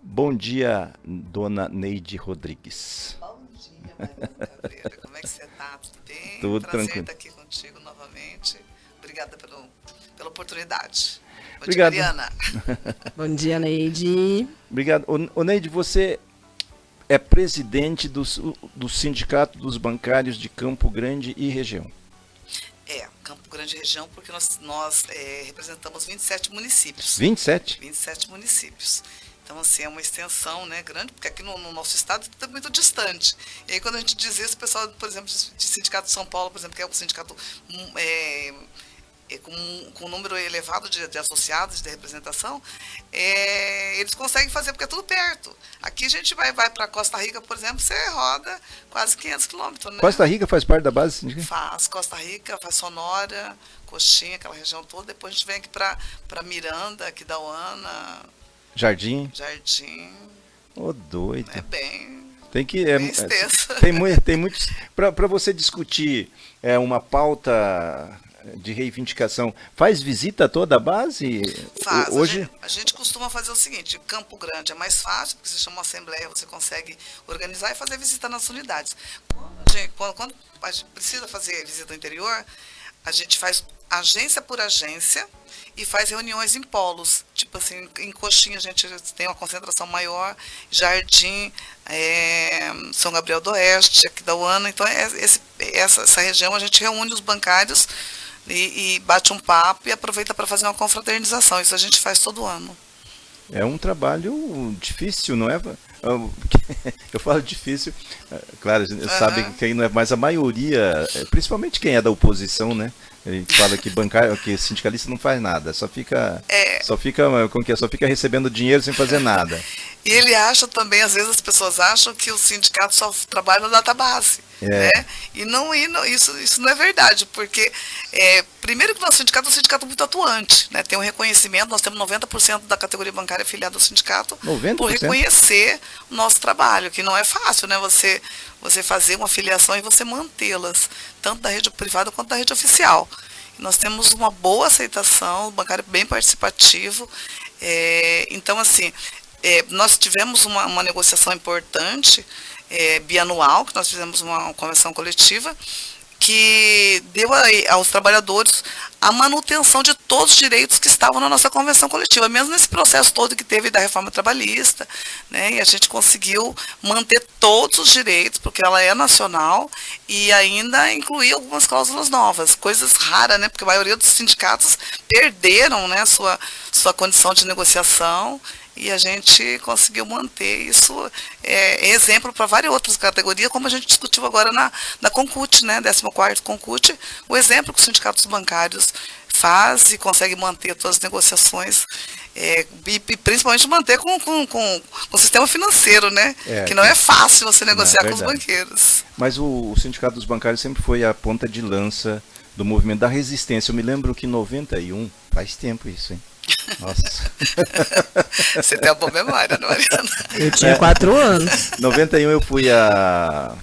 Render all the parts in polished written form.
Bom dia, dona Neide Rodrigues. Bom dia, Mariana Caveira. Como é que você está? Tudo bem? Tudo Prazer tranquilo. estar aqui contigo novamente. Obrigada pela oportunidade. Bom dia, Obrigado. Mariana. Bom dia, Neide. Obrigado. Ô Neide, você é presidente do Sindicato dos Bancários de Campo Grande e região. Campo Grande região, porque nós representamos 27 municípios. 27? 27 municípios. Então, assim, é uma extensão, né, grande, porque aqui no nosso estado está muito distante. E aí, quando a gente diz isso, o pessoal, por exemplo, de Sindicato de São Paulo, por exemplo, que é um sindicato com um número elevado de associados, de representação, eles conseguem fazer, porque é tudo perto. Aqui a gente vai para Costa Rica, por exemplo, você roda quase 500 quilômetros, né? Costa Rica faz parte da base sindical? Faz Costa Rica, faz Sonora, Coxinha, aquela região toda. Depois a gente vem aqui para Miranda, aqui da Uana, Jardim? Jardim. Ô, doido. É bem, Tem que. bem extenso. Tem muitos. Para você discutir uma pauta de reivindicação, faz visita a toda a base? Faz. Hoje. A gente costuma fazer o seguinte: Campo Grande é mais fácil, porque você chama uma assembleia, você consegue organizar e fazer visita nas unidades. Quando a gente precisa fazer visita ao interior, a gente faz agência por agência e faz reuniões em polos. Tipo assim, em Coxinha a gente tem uma concentração maior, Jardim, São Gabriel do Oeste, aqui da UANA. Então, essa região a gente reúne os bancários e bate um papo e aproveita para fazer uma confraternização. Isso a gente faz todo ano. É um trabalho difícil, não é? Eu falo difícil, claro, a gente sabe que aí não é, mas a maioria, principalmente quem é da oposição, né? A gente fala que bancário, que sindicalista não faz nada, só fica recebendo dinheiro sem fazer nada. E ele acha também, às vezes as pessoas acham que o sindicato só trabalha na database, né? Isso não é verdade, porque primeiro que o nosso sindicato é um sindicato muito atuante, né? Tem um reconhecimento, nós temos 90% da categoria bancária afiliada ao sindicato 90%? por reconhecer o nosso trabalho, que não é fácil, né? Você fazer uma filiação e você mantê-las, tanto da rede privada quanto da rede oficial. Nós temos uma boa aceitação, o bancário bem participativo, então assim, nós tivemos uma negociação importante, bianual, que nós fizemos uma convenção coletiva, que deu aos trabalhadores a manutenção de todos os direitos que estavam na nossa convenção coletiva, mesmo nesse processo todo que teve da reforma trabalhista, né, e a gente conseguiu manter todos os direitos, porque ela é nacional, e ainda incluir algumas cláusulas novas, coisas raras, né, porque a maioria dos sindicatos perderam, né, sua condição de negociação, e a gente conseguiu manter isso, exemplo para várias outras categorias, como a gente discutiu agora na Concute, né, 14º Concute, o exemplo que os sindicatos bancários faz e consegue manter todas as negociações, e principalmente manter com o sistema financeiro, né, que não é fácil você negociar com os banqueiros. Mas o Sindicato dos Bancários sempre foi a ponta de lança do movimento da resistência. Eu me lembro que em 91, faz tempo isso, hein? Nossa. Você tem uma boa memória, não, Mariana? Eu tinha 4 anos. Em 91 eu fui a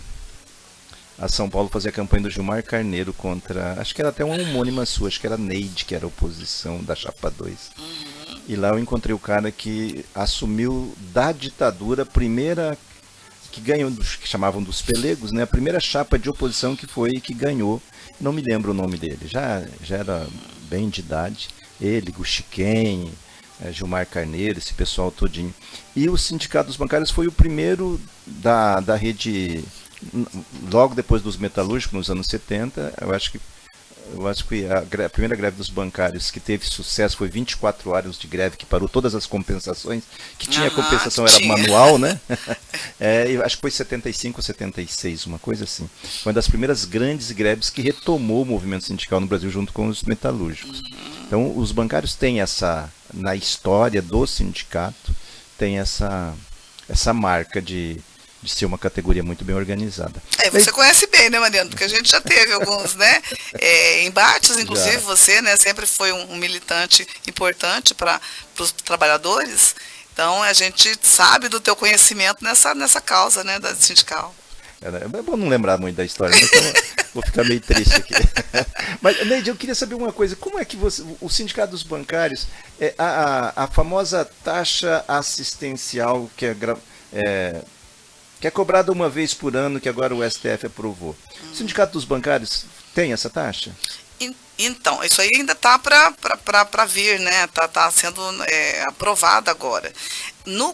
São Paulo fazer a campanha do Gilmar Carneiro contra, acho que era até uma homônima sua, acho que era Neide, que era a oposição da Chapa 2. E lá eu encontrei o cara que assumiu da ditadura a primeira que ganhou, que chamavam dos pelegos, né? A primeira chapa de oposição que ganhou. Não me lembro o nome dele, já era bem de idade. Ele, Guxiquem, Gilmar Carneiro, esse pessoal todinho. E o Sindicato dos Bancários foi o primeiro da rede, logo depois dos metalúrgicos, nos anos 70. Eu acho que a primeira greve dos bancários que teve sucesso foi 24 horas de greve, que parou todas as compensações, que tinha compensação, era manual, né? Eu acho que foi 75 ou 76, uma coisa assim. Foi uma das primeiras grandes greves que retomou o movimento sindical no Brasil junto com os metalúrgicos. Então, os bancários têm na história do sindicato, tem essa marca de ser uma categoria muito bem organizada. Você conhece bem, né, Mariano? Porque a gente já teve alguns, né, embates, inclusive você, né, sempre foi um militante importante para os trabalhadores. Então, a gente sabe do teu conhecimento nessa causa, né, da sindical. É bom não lembrar muito da história, né? Então vou ficar meio triste aqui. Mas, Neide, eu queria saber uma coisa. Como é que o Sindicato dos Bancários, a famosa taxa assistencial que é cobrada uma vez por ano, que agora o STF aprovou. O Sindicato dos Bancários tem essa taxa? Então, isso aí ainda está para vir, né? Tá sendo aprovado agora.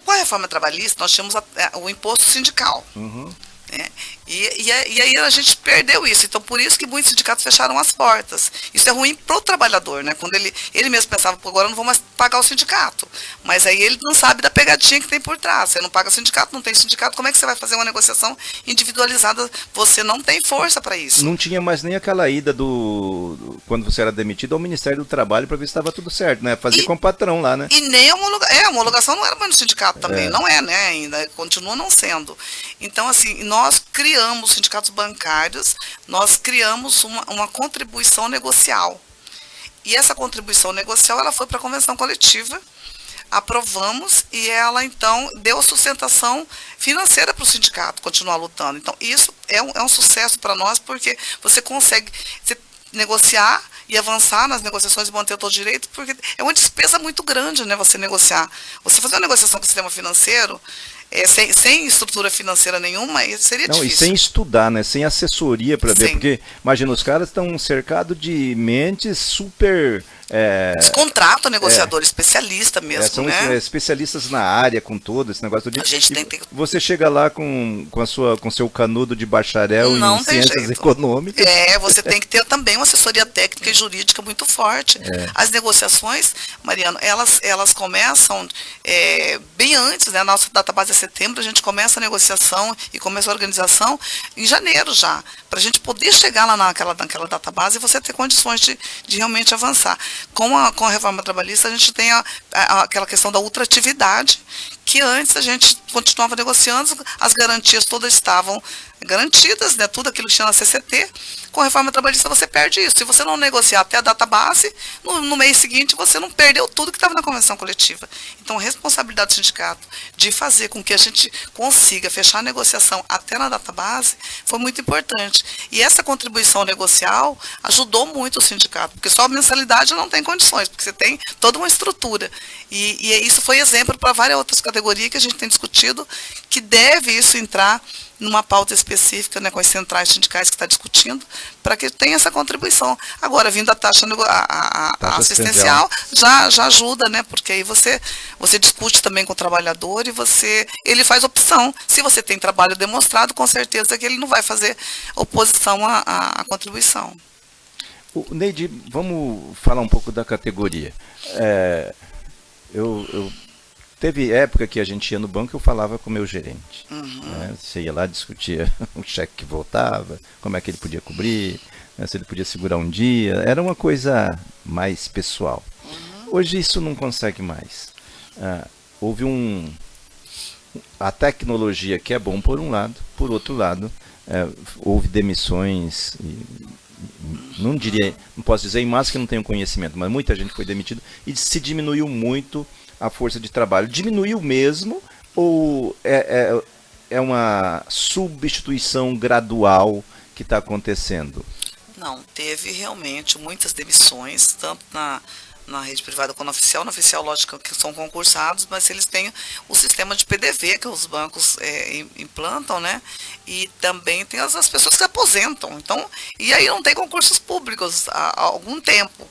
Com a reforma trabalhista, nós tínhamos o imposto sindical. Uhum. Né? E aí a gente perdeu isso. Então, por isso que muitos sindicatos fecharam as portas. Isso é ruim para o trabalhador, né? Quando ele mesmo pensava, pô, agora eu não vou mais pagar o sindicato. Mas aí ele não sabe da pegadinha que tem por trás. Você não paga o sindicato, não tem sindicato, como é que você vai fazer uma negociação individualizada? Você não tem força para isso. Não tinha mais nem aquela ida quando você era demitido ao Ministério do Trabalho para ver se estava tudo certo, né? Fazer com o patrão lá, né? E nem a homologação não era mais no sindicato também. Não é, né? Ainda continua não sendo. Então, assim, nós criamos sindicatos bancários, nós criamos uma contribuição negocial. E essa contribuição negocial, ela foi para a convenção coletiva, aprovamos e ela, então, deu sustentação financeira para o sindicato continuar lutando. Então, isso é um sucesso para nós, porque você consegue negociar e avançar nas negociações e manter o seu direito, porque é uma despesa muito grande, né, você negociar. Você fazer uma negociação com o sistema financeiro, sem estrutura financeira nenhuma, seria difícil. E sem estudar, né? Sem assessoria para ver, porque, imagina, os caras estão cercados de mentes super... Eles contratam negociador especialista mesmo, são né? especialistas na área, com todo esse negócio. A gente tem que... Você chega lá com seu canudo de bacharel em ciências econômicas. Você tem que ter também uma assessoria técnica e jurídica muito forte. As negociações, Mariano, elas começam bem antes, né? A nossa database é setembro, a gente começa a negociação e começa a organização em janeiro já, para a gente poder chegar lá naquela database e você ter condições de realmente avançar. Com a reforma trabalhista, a gente tem aquela questão da ultratividade, que antes a gente continuava negociando, as garantias todas estavam garantidas, né, tudo aquilo que tinha na CCT. Com a reforma trabalhista você perde isso. Se você não negociar até a data base, no mês seguinte você não perdeu tudo que estava na convenção coletiva. Então, a responsabilidade do sindicato de fazer com que a gente consiga fechar a negociação até na data base foi muito importante. E essa contribuição negocial ajudou muito o sindicato, porque só a mensalidade não tem condições, porque você tem toda uma estrutura. E isso foi exemplo para várias outras categorias que a gente tem discutido, que deve isso entrar numa pauta específica, né, com as centrais sindicais que está discutindo, para que tenha essa contribuição. Agora, vindo a taxa assistencial, já ajuda, né, porque aí você discute também com o trabalhador e ele faz opção. Se você tem trabalho demonstrado, com certeza que ele não vai fazer oposição à contribuição. Neide, vamos falar um pouco da categoria. Teve época que a gente ia no banco e eu falava com o meu gerente. Né? Você ia lá, discutia o cheque que voltava, como é que ele podia cobrir, né? Se ele podia segurar um dia. Era uma coisa mais pessoal. Hoje isso não consegue mais. Houve a tecnologia que é bom por um lado, por outro lado, houve demissões, não posso dizer em massa que não tenho conhecimento, mas muita gente foi demitida e se diminuiu muito a força de trabalho. Diminuiu mesmo ou é uma substituição gradual que está acontecendo? Não, teve realmente muitas demissões, tanto na rede privada quanto na oficial. Na oficial, lógico que são concursados, mas eles têm o sistema de PDV que os bancos implantam, né? E também tem as pessoas que se aposentam. Então, e aí não tem concursos públicos há algum tempo.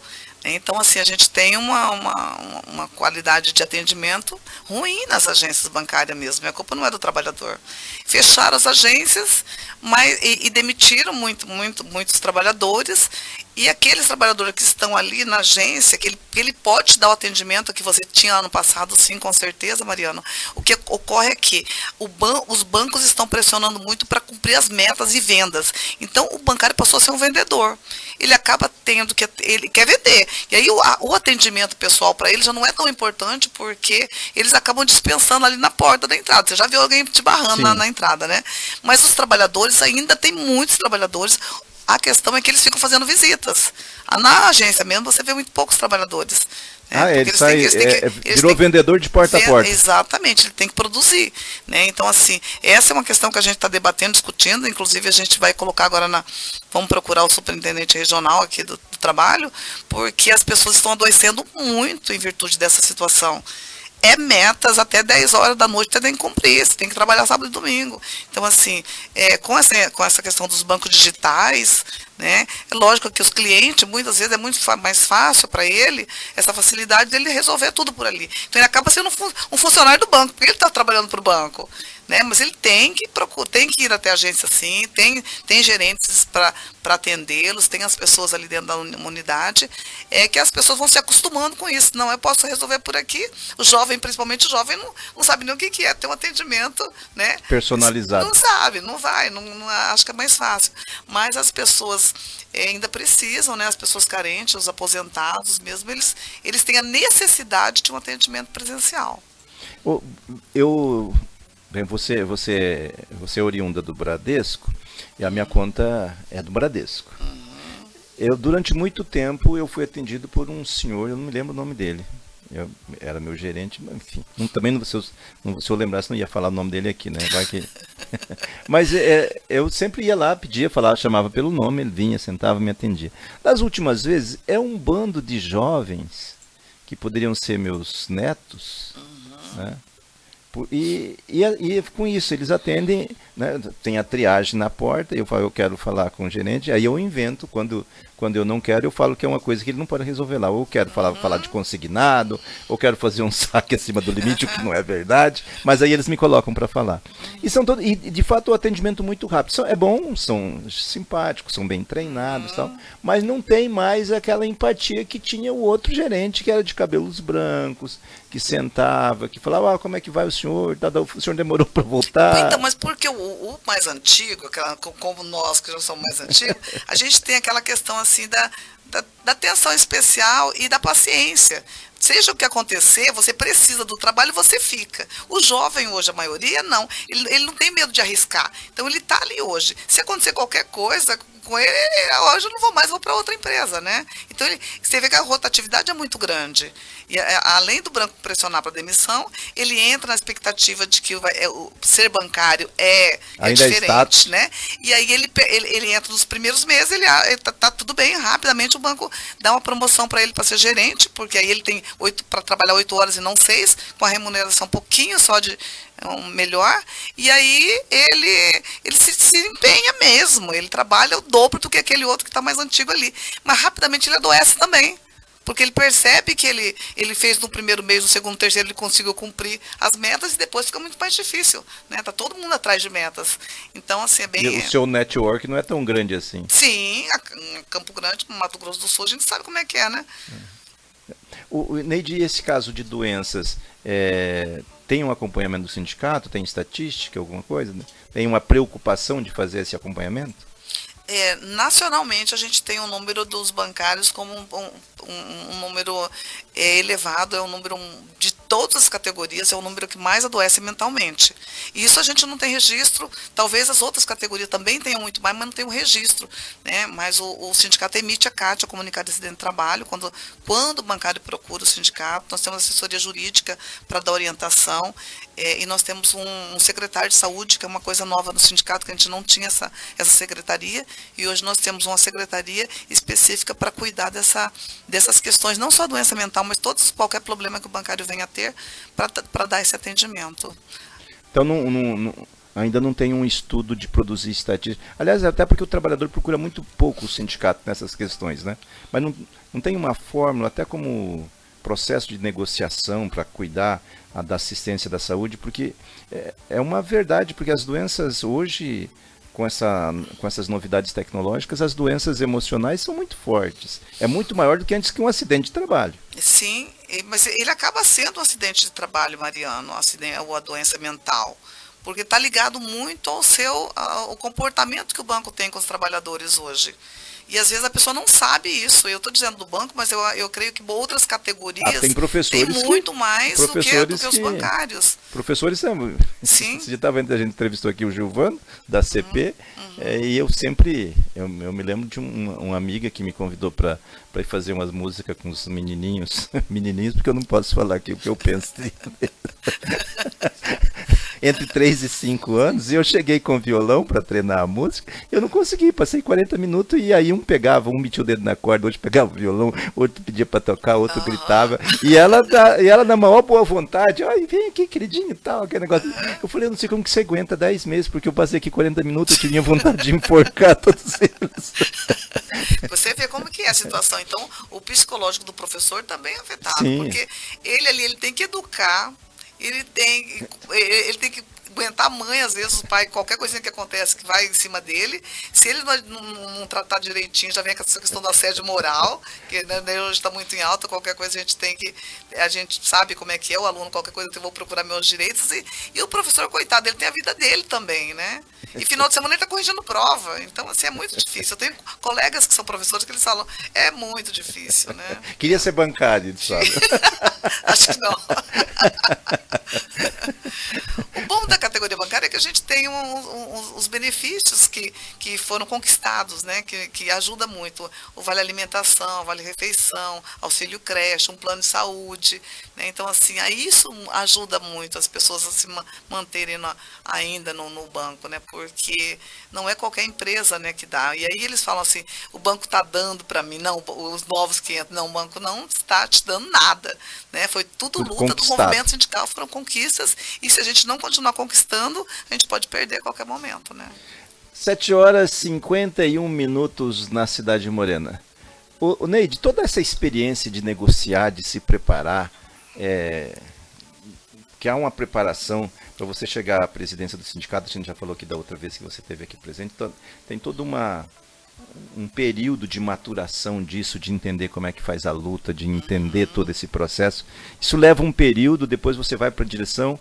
Então, assim, a gente tem uma qualidade de atendimento ruim nas agências bancárias mesmo. A culpa não é do trabalhador. Fecharam as agências e demitiram muitos trabalhadores. E aqueles trabalhadores que estão ali na agência, que ele pode dar o atendimento que você tinha ano passado, sim, com certeza, Mariano. O que ocorre é que os bancos estão pressionando muito para cumprir as metas e vendas. Então, o bancário passou a ser um vendedor. Ele acaba tendo ele quer vender. E aí, o atendimento pessoal para ele já não é tão importante, porque eles acabam dispensando ali na porta da entrada. Você já viu alguém te barrando na entrada, né? Mas os trabalhadores, ainda tem muitos trabalhadores. A questão é que eles ficam fazendo visitas. Na agência mesmo, você vê muito poucos trabalhadores. Ah, Porque ele sai, eles virou têm que vendedor de porta a porta. exatamente, ele tem que produzir, né? Então, assim, essa é uma questão que a gente está debatendo, discutindo, inclusive a gente vai colocar agora vamos procurar o superintendente regional aqui do trabalho, porque as pessoas estão adoecendo muito em virtude dessa situação. É metas até 10 horas da noite, você tem que cumprir, você tem que trabalhar sábado e domingo. Então, assim, com essa questão dos bancos digitais, né, é lógico que os clientes, muitas vezes, é muito mais fácil para ele, essa facilidade dele resolver tudo por ali. Então, ele acaba sendo um funcionário do banco, porque ele está trabalhando para o banco. Né, mas ele tem que procurar, tem que ir até a agência, sim, tem gerentes para atendê-los, tem as pessoas ali dentro da unidade, que as pessoas vão se acostumando com isso. Não, eu posso resolver por aqui. O jovem, principalmente o jovem, não sabe nem o que é ter um atendimento, né, personalizado. Não sabe, não vai, não acho que é mais fácil. Mas as pessoas ainda precisam, né, as pessoas carentes, os aposentados mesmo, eles têm a necessidade de um atendimento presencial. Bem, você é oriunda do Bradesco e a minha conta é do Bradesco. Durante muito tempo, eu fui atendido por um senhor, eu não me lembro o nome dele. Era meu gerente, enfim. Também, se eu lembrasse, não ia falar o nome dele aqui, né? Vai que... Mas eu sempre ia lá, pedia, falava, chamava pelo nome, ele vinha, sentava, me atendia. Das últimas vezes, é um bando de jovens que poderiam ser meus netos, né? E com isso, eles atendem, né, tem a triagem na porta, eu falo, eu quero falar com o gerente, aí eu invento, quando eu não quero, eu falo que é uma coisa que ele não pode resolver lá. Ou eu quero falar de consignado, ou quero fazer um saque acima do limite, o que não é verdade, mas aí eles me colocam para falar. E de fato o atendimento muito rápido. É bom, são simpáticos, são bem treinados e tal, mas não tem mais aquela empatia que tinha o outro gerente, que era de cabelos brancos, que sentava, que falava, como é que vai o senhor? O senhor demorou para voltar. Então, mas porque o mais antigo, como nós que já somos mais antigos, a gente tem aquela questão assim da atenção especial e da paciência. Seja o que acontecer, você precisa do trabalho e você fica. O jovem hoje, a maioria, não. Ele não tem medo de arriscar. Então, ele está ali hoje. Se acontecer qualquer coisa com ele, hoje eu não vou mais, vou para outra empresa, né? Então, você vê que a rotatividade é muito grande. E além do banco pressionar para demissão, ele entra na expectativa de que o ser bancário é diferente, né? E aí ele entra nos primeiros meses, ele tá tudo bem, rapidamente o banco dá uma promoção para ele para ser gerente, porque aí ele tem para trabalhar 8 horas e não 6, com a remuneração um pouquinho só de melhor, e aí ele se empenha mesmo, ele trabalha o dobro do que aquele outro que está mais antigo ali, mas rapidamente ele adoece também, porque ele percebe que ele fez no primeiro mês, no segundo, terceiro, ele conseguiu cumprir as metas e depois fica muito mais difícil, né? Tá todo mundo atrás de metas. Então, assim, é bem... E o seu network não é tão grande assim. Sim, Campo Grande, Mato Grosso do Sul, a gente sabe como é que é, né? Neide, esse caso de doenças, tem um acompanhamento do sindicato? Tem estatística, alguma coisa? Né? Tem uma preocupação de fazer esse acompanhamento? Nacionalmente, a gente tem um número dos bancários como um número elevado, é um número de todas as categorias, é o número que mais adoece mentalmente. E isso a gente não tem registro, talvez as outras categorias também tenham muito mais, mas não tem um registro, né? Mas o sindicato emite a CAT, a Comunicado de Acidente de Trabalho, quando o bancário procura o sindicato, nós temos assessoria jurídica para dar orientação, e nós temos um secretário de saúde, que é uma coisa nova no sindicato, que a gente não tinha essa secretaria, e hoje nós temos uma secretaria específica para cuidar dessas questões, não só a doença mental, mas qualquer problema que o bancário venha a ter, para dar esse atendimento. Então, ainda não tem um estudo de produzir estatística. Aliás, até porque o trabalhador procura muito pouco o sindicato nessas questões, né? Mas não tem uma fórmula, até como processo de negociação para cuidar da assistência da saúde, porque é uma verdade, porque as doenças hoje, com essas novidades tecnológicas, as doenças emocionais são muito fortes. É muito maior do que antes que um acidente de trabalho. Sim, mas ele acaba sendo um acidente de trabalho, Mariano, ou a doença mental, porque está ligado muito ao comportamento que o banco tem com os trabalhadores hoje. E às vezes a pessoa não sabe isso. Eu estou dizendo do banco, mas eu creio que outras categorias tem professores têm muito mais do que os que bancários. professores são. Sim. Você já estava vendo, a gente entrevistou aqui o Gilvano, da CP, e eu me lembro de uma amiga que me convidou para ir fazer umas músicas com os menininhos, porque eu não posso falar aqui o que eu penso. Entre 3 e 5 anos, e eu cheguei com violão para treinar a música, eu não consegui, passei 40 minutos, e aí um metia o dedo na corda, outro pegava o violão, outro pedia para tocar, outro gritava, e ela na maior boa vontade, ai, vem aqui, queridinho e tal, aquele negócio. Eu falei, eu não sei como que você aguenta 10 meses, porque eu passei aqui 40 minutos, eu tinha vontade de enforcar todos eles. Você vê como que é a situação. Então, o psicológico do professor também é afetado, Sim. porque ele tem que educar, ele tem que aguentar a mãe, às vezes o pai, qualquer coisinha que acontece que vai em cima dele, se ele não tratar direitinho, já vem essa questão do assédio moral, que né, hoje está muito em alta, qualquer coisa a gente sabe como é que é, o aluno, qualquer coisa eu vou procurar meus direitos, e o professor, coitado, ele tem a vida dele também, né? E final de semana ele está corrigindo prova, então assim, é muito difícil. Eu tenho colegas que são professores que eles falam, é muito difícil, né? Queria ser bancário, sabe? Acho que não. O bom da categoria bancária é que a gente tem os benefícios que foram conquistados, né? Que ajuda muito. O vale alimentação, vale refeição, auxílio creche, um plano de saúde, né? Então, assim, isso ajuda muito as pessoas a se manterem ainda no banco, né? Porque não é qualquer empresa, né, que dá. E aí eles falam assim, o banco está dando para mim, não, os novos que entram, não, o banco não está te dando nada, né? Foi tudo luta do movimento sindical, foram conquistas, e se a gente não continuar conquistando, a gente pode perder a qualquer momento, né? 7h51 na Cidade de Morena. O Neide, toda essa experiência de negociar, de se preparar, que há uma preparação para você chegar à presidência do sindicato, a gente já falou aqui da outra vez que você esteve aqui presente, então, tem todo um período de maturação disso, de entender como é que faz a luta, de entender todo esse processo. Isso leva um período, depois você vai para a direção,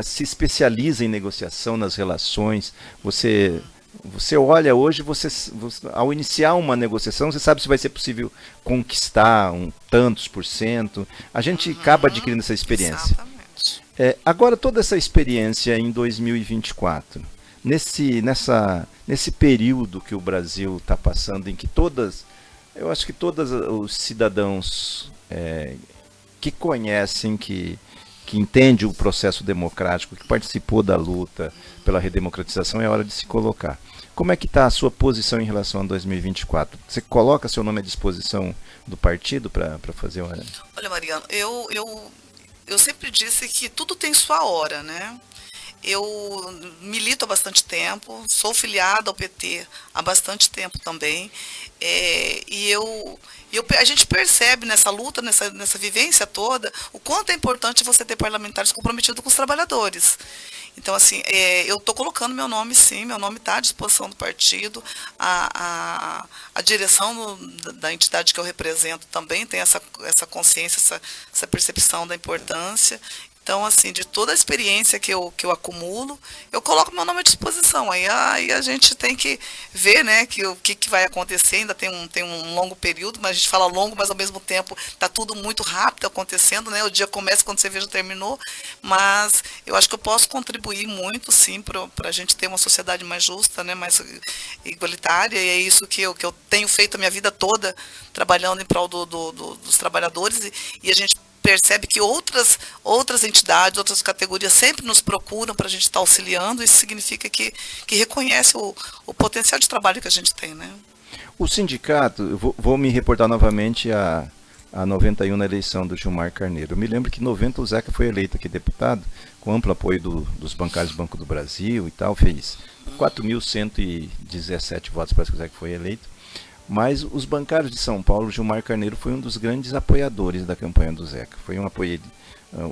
se especializa em negociação, nas relações, você olha hoje, ao iniciar uma negociação, você sabe se vai ser possível conquistar tantos por cento, a gente acaba adquirindo essa experiência. Exatamente. Agora, toda essa experiência em 2024, nesse período que o Brasil está passando, em que eu acho que todos os cidadãos que conhecem, que entendem o processo democrático, que participou da luta pela redemocratização, é hora de se colocar. Como é que está a sua posição em relação a 2024? Você coloca seu nome à disposição do partido para fazer uma... Olha, Mariano, eu sempre disse que tudo tem sua hora, né? Eu milito há bastante tempo, sou filiada ao PT há bastante tempo também, e a gente percebe nessa luta, nessa vivência toda, o quanto é importante você ter parlamentares comprometidos com os trabalhadores. Então, assim, eu estou colocando meu nome, sim, meu nome está à disposição do partido, a direção da entidade que eu represento também tem essa consciência, essa percepção da importância. Então, assim, de toda a experiência que eu acumulo, eu coloco meu nome à disposição. Aí a gente tem que ver, né, o que vai acontecer. Ainda tem um longo período, mas a gente fala longo, mas ao mesmo tempo está tudo muito rápido acontecendo, né? O dia começa quando você veja terminou. Mas eu acho que eu posso contribuir muito, sim, para a gente ter uma sociedade mais justa, né, mais igualitária. E é isso que eu tenho feito a minha vida toda, trabalhando em prol dos trabalhadores. E a gente percebe que outras entidades, outras categorias sempre nos procuram para a gente estar auxiliando. Isso significa que reconhece o potencial de trabalho que a gente tem, né? O sindicato, eu vou me reportar novamente a 91 na eleição do Gilmar Carneiro. Eu me lembro que em 90 o Zeca foi eleito aqui deputado, com amplo apoio dos bancários do Banco do Brasil e tal, fez 4.117 votos, parece que o Zeca foi eleito. Mas os bancários de São Paulo, Gilmar Carneiro foi um dos grandes apoiadores da campanha do Zeca. Foi um apoio.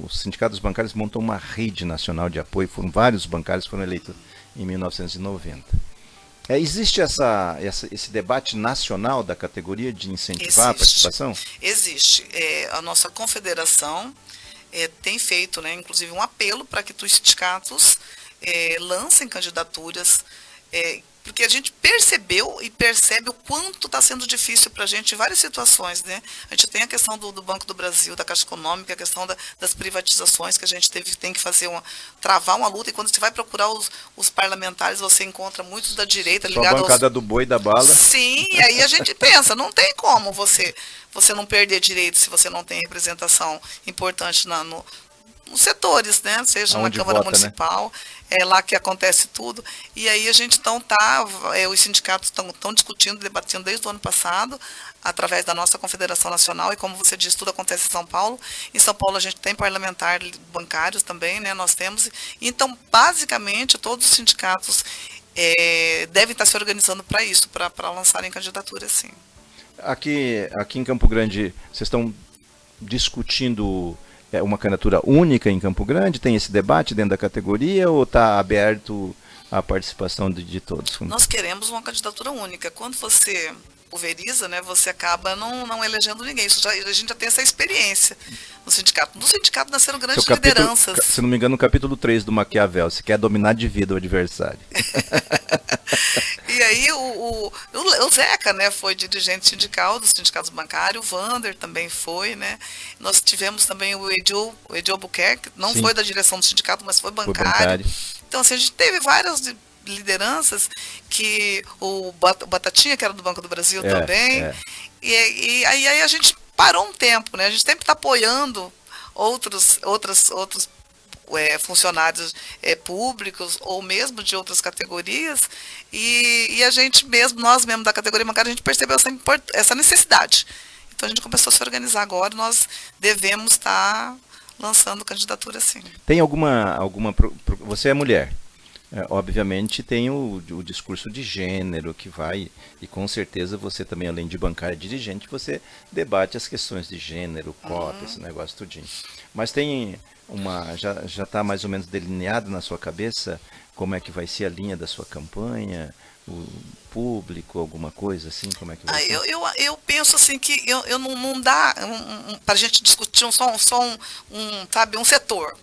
O Sindicato dos Bancários montou uma rede nacional de apoio, vários bancários foram eleitos em 1990. Existe esse debate nacional da categoria de incentivar a participação? Existe. A nossa confederação tem feito, né, inclusive, um apelo para que os sindicatos lancem candidaturas porque a gente percebeu e percebe o quanto está sendo difícil para a gente em várias situações, né? A gente tem a questão do Banco do Brasil, da Caixa Econômica, a questão das privatizações, que a gente tem que travar uma luta, e quando você vai procurar os parlamentares, você encontra muitos da direita ligados a bancada do boi da bala. Sim, e aí a gente pensa, não tem como você não perder direito se você não tem representação importante nos setores, né? Seja onde na Câmara vota, Municipal, né? É lá que acontece tudo. E aí a gente então os sindicatos estão discutindo, debatendo desde o ano passado, através da nossa Confederação Nacional, e como você disse, tudo acontece em São Paulo. Em São Paulo a gente tem parlamentar bancários também, né? Nós temos. Então, basicamente, todos os sindicatos devem estar se organizando para isso, para lançarem candidatura, sim. Aqui em Campo Grande, vocês estão discutindo uma candidatura única em Campo Grande? Tem esse debate dentro da categoria ou está aberto a participação de todos? Nós queremos uma candidatura única. Quando você pulveriza, né, você acaba não elegendo ninguém. A gente já tem essa experiência no sindicato. No sindicato nasceram grandes lideranças. Se não me engano, no capítulo 3 do Maquiavel, você quer dominar de vida o adversário. E aí o Zeca, né, foi dirigente sindical dos sindicatos bancários, o Vander também foi, né? Nós tivemos também o Edio Albuquerque, não Sim. foi da direção do sindicato, mas foi bancário. Então, assim, a gente teve várias lideranças, que o Batatinha, que era do Banco do Brasil também, E aí a gente parou um tempo, né? A gente sempre está apoiando outros funcionários públicos ou mesmo de outras categorias, e a gente mesmo, nós mesmo da categoria bancária, a gente percebeu essa necessidade. Então a gente começou a se organizar agora, nós devemos estar lançando candidatura, sim. Tem alguma você é mulher, obviamente tem o discurso de gênero que vai, e com certeza você também, além de bancária dirigente, você debate as questões de gênero, cota, esse negócio tudinho. Mas tem já está mais ou menos delineado na sua cabeça como é que vai ser a linha da sua campanha, o público, alguma coisa assim, como é que vai ser? Eu penso assim que eu não dá para a gente discutir só um setor.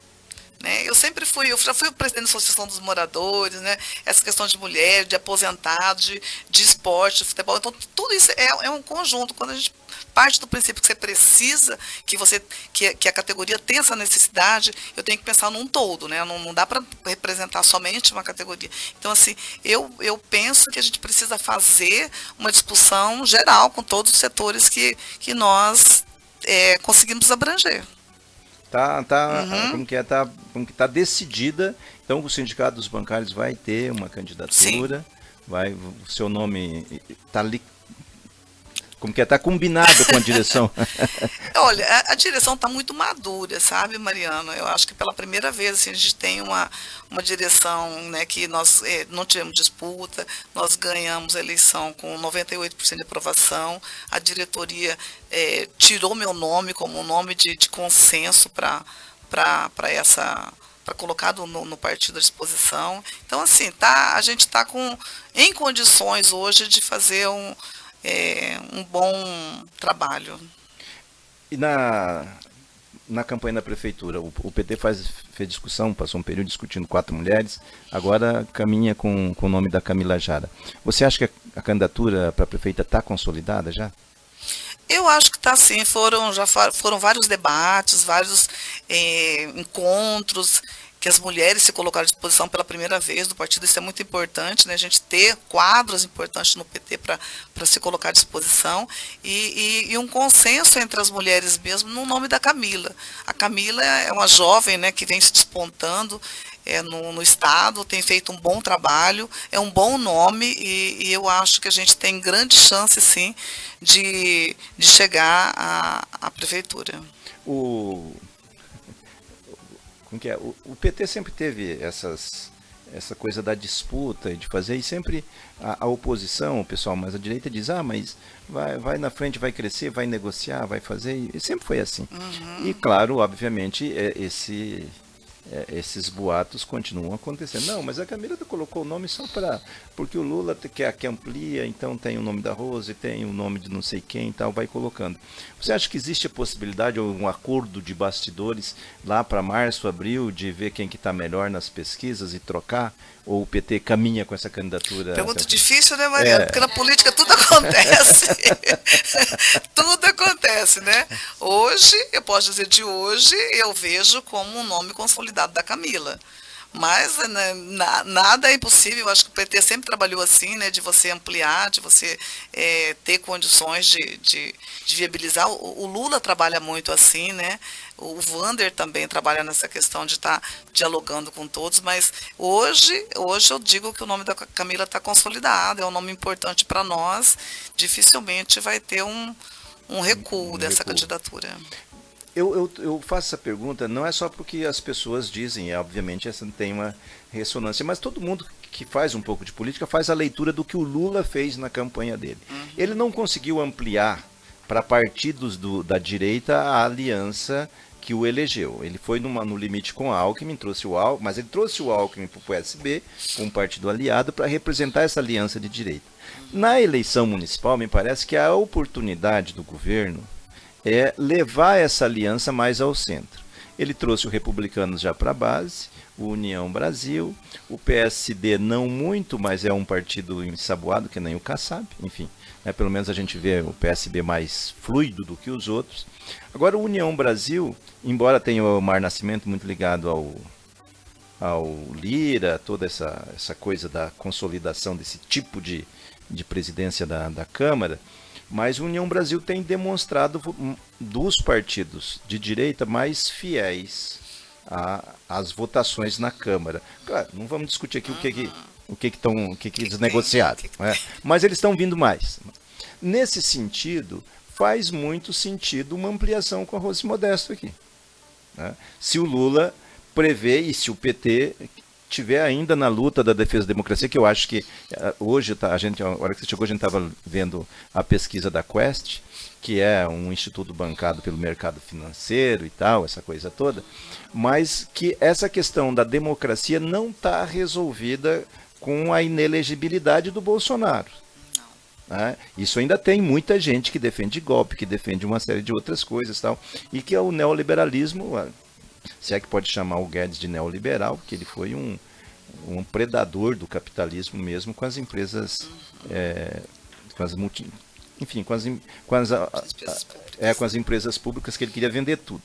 Né? Eu já fui o presidente da Associação dos Moradores, né? Essa questão de mulher, de aposentados, de esporte, de futebol. Então, tudo isso é um conjunto. Quando a gente parte do princípio que você precisa, que a categoria tem essa necessidade, eu tenho que pensar num todo, né? Não dá para representar somente uma categoria. Então, assim, eu penso que a gente precisa fazer uma discussão geral com todos os setores que nós conseguimos abranger. Como que tá decidida. Então o Sindicato dos Bancários vai ter uma candidatura, o seu nome está ali, como que está combinado com a direção? Olha, a direção está muito madura, sabe, Mariana? Eu acho que pela primeira vez assim, a gente tem uma direção, né, que nós não tivemos disputa, nós ganhamos a eleição com 98% de aprovação, a diretoria tirou meu nome como um nome de consenso para colocado no partido à disposição. Então, assim, a gente está em condições hoje de fazer um bom trabalho. E na campanha da prefeitura, o PT fez discussão, passou um período discutindo 4 mulheres, agora caminha com o nome da Camila Jara. Você acha que a candidatura para a prefeita está consolidada já? Eu acho que está sim, já foram vários debates, vários encontros, que as mulheres se colocaram à disposição pela primeira vez do partido. Isso é muito importante, né? A gente ter quadros importantes no PT para se colocar à disposição, e um consenso entre as mulheres mesmo no nome da Camila. A Camila é uma jovem, né, que vem se despontando no Estado, tem feito um bom trabalho, é um bom nome, e eu acho que a gente tem grande chance, sim, de chegar à prefeitura. O PT sempre teve essa coisa da disputa e de fazer, e sempre a oposição, o pessoal mais à direita diz, mas vai na frente, vai crescer, vai negociar, vai fazer, e sempre foi assim. Uhum. E claro, obviamente, esses boatos continuam acontecendo. Não, mas a Camila colocou o nome só para... Porque o Lula que amplia, então tem o nome da Rose, tem o nome de não sei quem e tal, vai colocando. Você acha que existe a possibilidade, ou um acordo de bastidores lá para março, abril, de ver quem que está melhor nas pesquisas e trocar? Ou o PT caminha com essa candidatura? Pergunta difícil, né, Mariana? Porque na política tudo acontece. Tudo acontece, né? Hoje, eu posso dizer de hoje, eu vejo como um nome consolidado da Camila. Mas né, nada é impossível. Eu acho que o PT sempre trabalhou assim, né, de você ampliar, de você ter condições de viabilizar. O Lula trabalha muito assim, né? O Wander também trabalha nessa questão de estar dialogando com todos, mas hoje eu digo que o nome da Camila está consolidado, é um nome importante para nós, dificilmente vai ter um recuo dessa candidatura. Eu faço essa pergunta não é só porque as pessoas dizem, obviamente essa tem uma ressonância, mas todo mundo que faz um pouco de política faz a leitura do que o Lula fez na campanha dele. Ele não conseguiu ampliar para partidos da direita a aliança que o elegeu. Ele foi no limite com o Alckmin, mas ele trouxe o Alckmin para o PSB, um partido aliado, para representar essa aliança de direita. Na eleição municipal, me parece que a oportunidade do governo é levar essa aliança mais ao centro. Ele trouxe o Republicanos já para a base, o União Brasil, o PSD não muito, mas é um partido ensaboado, que nem o Kassab, enfim. Pelo menos a gente vê o PSB mais fluido do que os outros. Agora o União Brasil, embora tenha o Omar Nascimento muito ligado ao Lira, toda essa coisa da consolidação desse tipo de presidência da Câmara, mas o União Brasil tem demonstrado dos partidos de direita mais fiéis às votações na Câmara. Claro, não vamos discutir aqui o que eles negociaram, né? Mas eles estão vindo mais. Nesse sentido, faz muito sentido uma ampliação com a Rose Modesto aqui, né? Se o Lula prevê e se o PT tiver ainda na luta da defesa da democracia, que eu acho que hoje, a hora que você chegou, a gente estava vendo a pesquisa da Quest, que é um instituto bancado pelo mercado financeiro e tal, essa coisa toda, mas que essa questão da democracia não está resolvida com a inelegibilidade do Bolsonaro. Né? Isso ainda tem muita gente que defende golpe, que defende uma série de outras coisas tal, e que é o neoliberalismo, se é que pode chamar o Guedes de neoliberal, porque ele foi um predador do capitalismo mesmo com as empresas, com as empresas públicas, que ele queria vender tudo.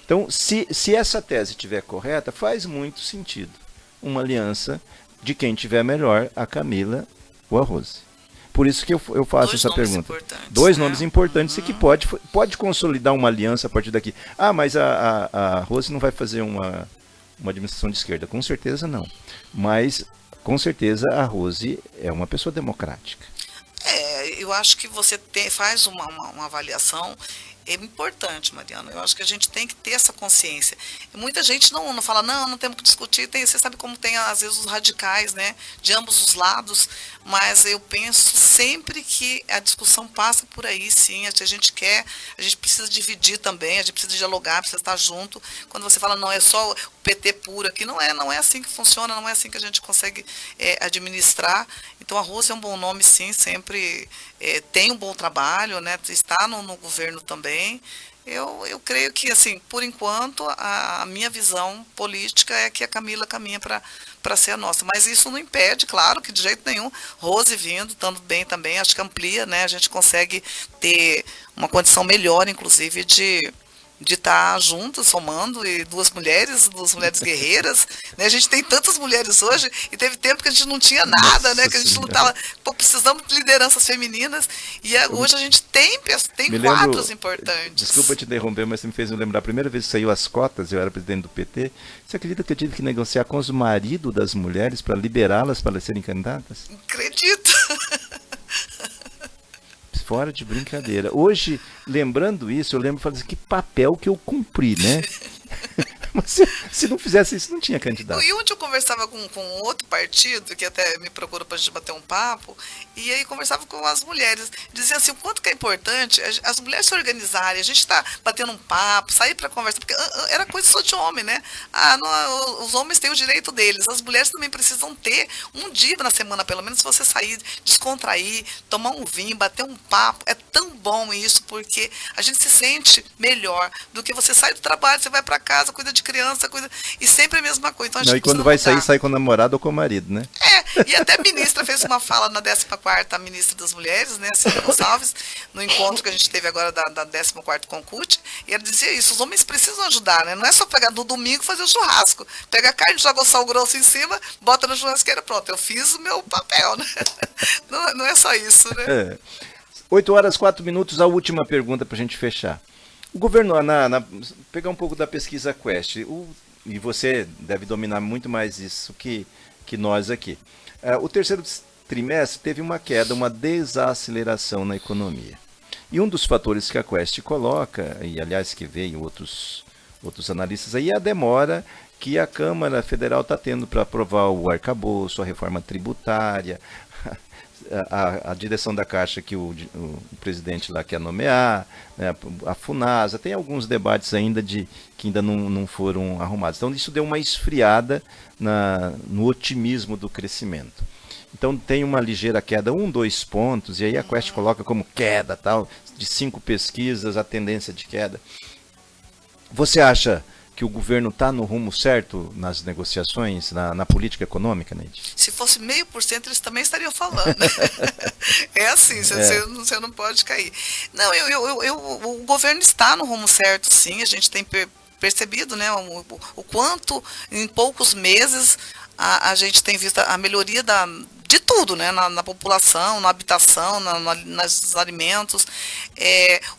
Então, se essa tese estiver correta, faz muito sentido uma aliança de quem tiver melhor, a Camila ou a Rose. Por isso que eu faço essa pergunta. Dois nomes importantes e que pode consolidar uma aliança a partir daqui. Ah, mas a Rose não vai fazer uma administração de esquerda. Com certeza não. Mas, com certeza, a Rose é uma pessoa democrática. Eu acho que você faz uma avaliação importante, Mariana. Eu acho que a gente tem que ter essa consciência. E muita gente não fala, não temos que discutir. Você sabe como tem, às vezes, os radicais, né, de ambos os lados, mas eu penso sempre que a discussão passa por aí, sim. A gente precisa dividir também, a gente precisa dialogar, precisa estar junto. Quando você fala, não, é só o PT puro aqui, não é assim que funciona, não é assim que a gente consegue administrar. Então, a Rose é um bom nome, sim, sempre tem um bom trabalho, né, está no governo também. Eu creio que, assim, por enquanto, a minha visão política é que a Camila caminha para ser a nossa. Mas isso não impede, claro, que de jeito nenhum, Rose vindo, estando bem também, acho que amplia, né? A gente consegue ter uma condição melhor, inclusive, de estar juntos, somando, e duas mulheres guerreiras, né? A gente tem tantas mulheres hoje, e teve tempo que a gente não tinha nada, né? Que a gente lutava, precisamos de lideranças femininas, e hoje a gente tem quadros importantes. Desculpa te interromper, mas você me fez lembrar, a primeira vez que saiu as cotas, eu era presidente do PT, você acredita que eu tive que negociar com os maridos das mulheres para liberá-las para serem candidatas? Acredito! Fora de brincadeira. Hoje, lembrando isso, eu lembro e falei assim, que papel que eu cumpri, né? Mas se não fizesse isso, não tinha candidato. E ontem eu conversava com outro partido, que até me procurou para a gente bater um papo, e aí conversava com as mulheres, dizia assim, o quanto que é importante as mulheres se organizarem, a gente está batendo um papo, sair para conversar, porque era coisa só de homem, né? Os homens têm o direito deles, as mulheres também precisam ter um dia na semana, pelo menos, se você sair, descontrair, tomar um vinho, bater um papo, é tão bom isso, porque a gente se sente melhor do que você sai do trabalho, você vai para casa, cuida de criança, e sempre a mesma coisa. Então, a gente não, e quando vai sair, sai com o namorado ou com o marido, né? E até a ministra fez uma fala na 14ª Ministra das Mulheres, né, Cida Gonçalves, no encontro que a gente teve agora da 14º Concute, e ela dizia isso, os homens precisam ajudar, né? Não é só pegar no domingo e fazer o churrasco. Pega a carne, joga o sal grosso em cima, bota na churrasqueira, pronto, eu fiz o meu papel, né? Não é só isso, né? 8h04, a última pergunta para a gente fechar. O governo, pegar um pouco da pesquisa Quest, e você deve dominar muito mais isso que nós aqui. O terceiro trimestre teve uma queda, uma desaceleração na economia. E um dos fatores que a Quest coloca, e aliás que veio outros analistas aí, é a demora que a Câmara Federal está tendo para aprovar o arcabouço, a reforma tributária, a direção da Caixa que o presidente lá quer nomear, né, a Funasa, tem alguns debates ainda que ainda não foram arrumados. Então isso deu uma esfriada no otimismo do crescimento. Então tem uma ligeira queda, 2 pontos, e aí a Quest coloca como queda, tal, de 5 pesquisas, a tendência de queda. Você acha que o governo está no rumo certo nas negociações, na política econômica, Neide? Se fosse 0,5%, eles também estariam falando. É assim, você não pode cair. Não, o governo está no rumo certo, sim, a gente tem percebido, né, o quanto em poucos meses a gente tem visto a melhoria de tudo, né, na população, na habitação, nos alimentos.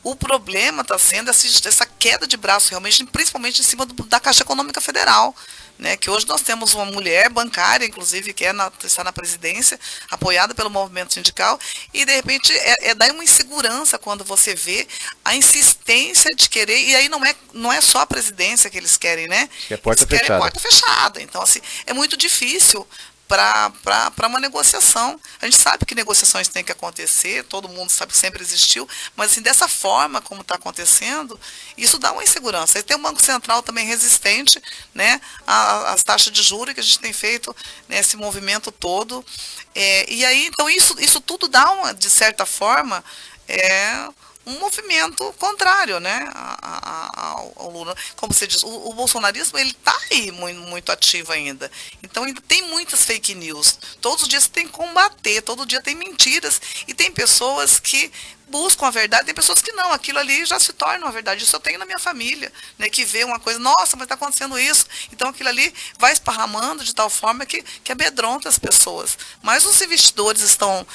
O problema está sendo essa queda de braço, realmente, principalmente em cima da Caixa Econômica Federal, né, que hoje nós temos uma mulher bancária, inclusive, que está na presidência, apoiada pelo movimento sindical, e de repente dá uma insegurança quando você vê a insistência de querer, e aí não é só a presidência que eles querem, né? Que é porta eles fechada. Porta fechada. Então, assim, é muito difícil para uma negociação. A gente sabe que negociações têm que acontecer, todo mundo sabe que sempre existiu, mas assim, dessa forma como está acontecendo, isso dá uma insegurança. E tem o Banco Central também resistente, né, às taxas de juros que a gente tem feito, né, esse movimento todo. E aí, então, isso tudo dá, de certa forma, um movimento contrário, né, ao Lula. Como você diz, o bolsonarismo ele está aí muito, muito ativo ainda. Então ainda tem muitas fake news. Todos os dias você tem que combater, todo dia tem mentiras. E tem pessoas que buscam a verdade, tem pessoas que não, aquilo ali já se torna uma verdade. Isso eu tenho na minha família, né, que vê uma coisa, nossa, mas está acontecendo isso. Então aquilo ali vai esparramando de tal forma que amedronta as pessoas. Mas os investidores estão,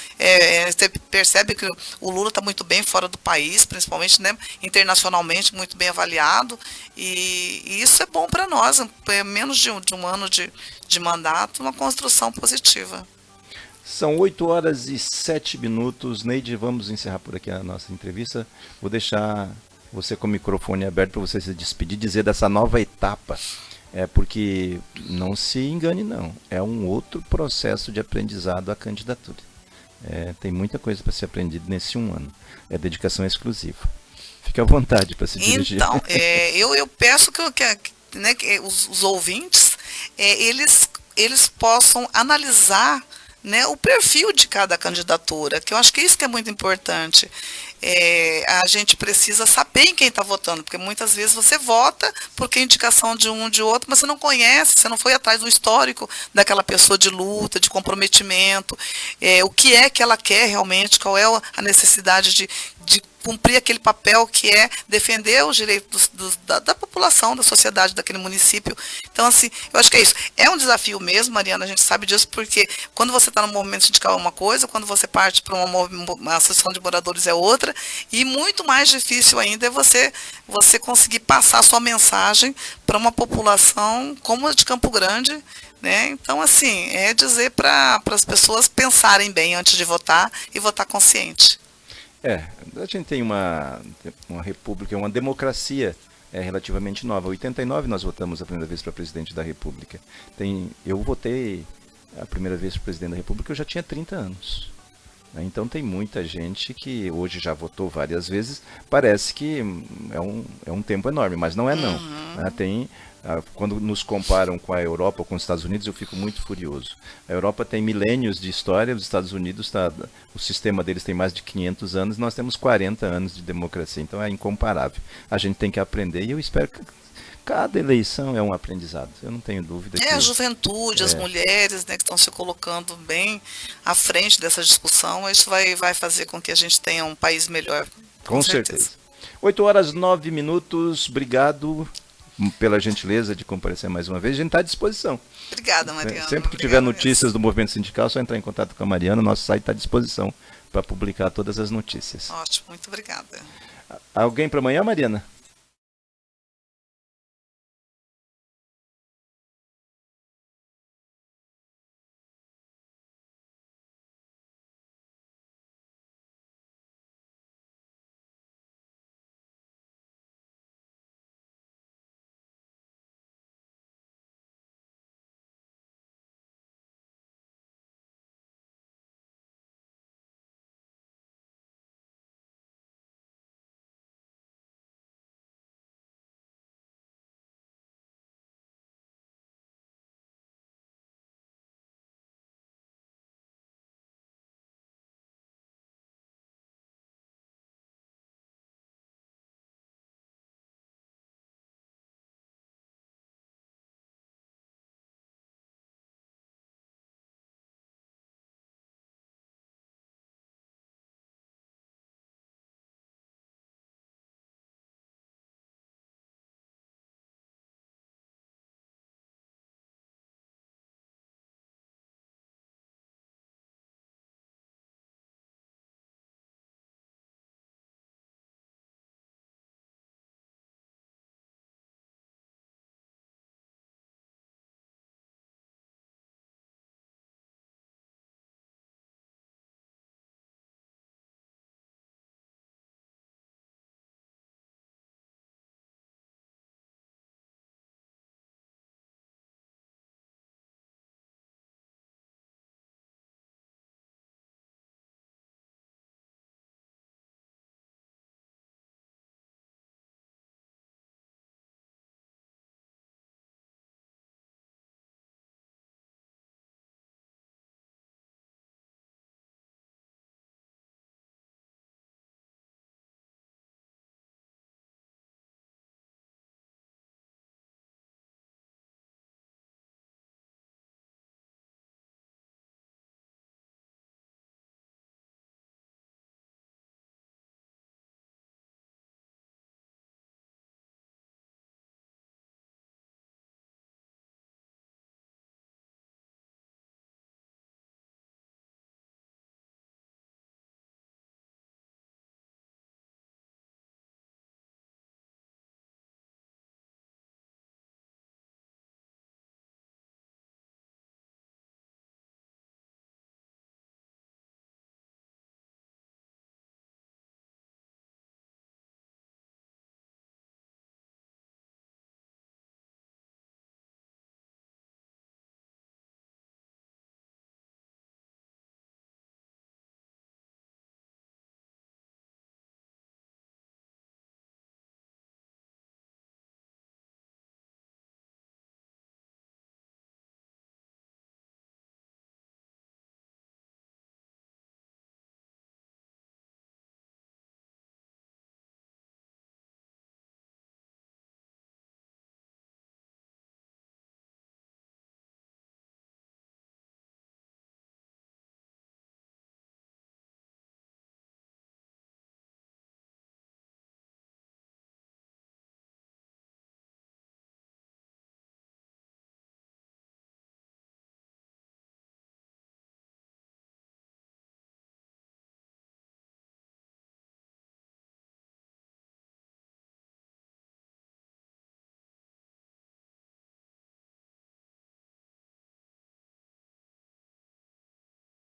você percebe que o Lula está muito bem fora do país, principalmente, né, internacionalmente, muito bem avaliado, e isso é bom para nós, menos de um ano de mandato, uma construção positiva. São 8h07. Neide, vamos encerrar por aqui a nossa entrevista. Vou deixar você com o microfone aberto para você se despedir, dizer dessa nova etapa. Porque não se engane não, é um outro processo de aprendizado à candidatura. Tem muita coisa para ser aprendido nesse 1 ano. É dedicação exclusiva. Fique à vontade para se dirigir. Então, eu peço que os ouvintes, eles possam analisar, né, o perfil de cada candidatura, que eu acho que isso que é muito importante. A gente precisa saber em quem está votando, porque muitas vezes você vota porque é indicação de um de outro, mas você não conhece, você não foi atrás do histórico daquela pessoa de luta, de comprometimento, o que é que ela quer realmente, qual é a necessidade de cumprir aquele papel que é defender os direitos da população, da sociedade daquele município. Então, assim, eu acho que é isso. É um desafio mesmo, Mariana, a gente sabe disso, porque quando você está no movimento sindical é uma coisa, quando você parte para uma associação de moradores é outra, e muito mais difícil ainda é você conseguir passar a sua mensagem para uma população como a de Campo Grande, né? Então, assim, é dizer para as pessoas pensarem bem antes de votar e votar consciente. A gente tem uma república, uma democracia é relativamente nova. Em 89 nós votamos a primeira vez para presidente da República. Eu votei a primeira vez para presidente da República, eu já tinha 30 anos. Então tem muita gente que hoje já votou várias vezes, parece que é um tempo enorme, mas não é não. Quando nos comparam com a Europa ou com os Estados Unidos, eu fico muito furioso. A Europa tem milênios de história, os Estados Unidos, o sistema deles tem mais de 500 anos, nós temos 40 anos de democracia, então é incomparável. A gente tem que aprender e eu espero que cada eleição é um aprendizado, eu não tenho dúvida. A juventude, as mulheres, né, que estão se colocando bem à frente dessa discussão, isso vai fazer com que a gente tenha um país melhor. Com certeza. 8h09, obrigado pela gentileza de comparecer mais uma vez, a gente está à disposição. Obrigada, Mariana. Sempre que tiver notícias do movimento sindical, é só entrar em contato com a Mariana, nosso site está à disposição para publicar todas as notícias. Ótimo, muito obrigada. Alguém para amanhã, Mariana?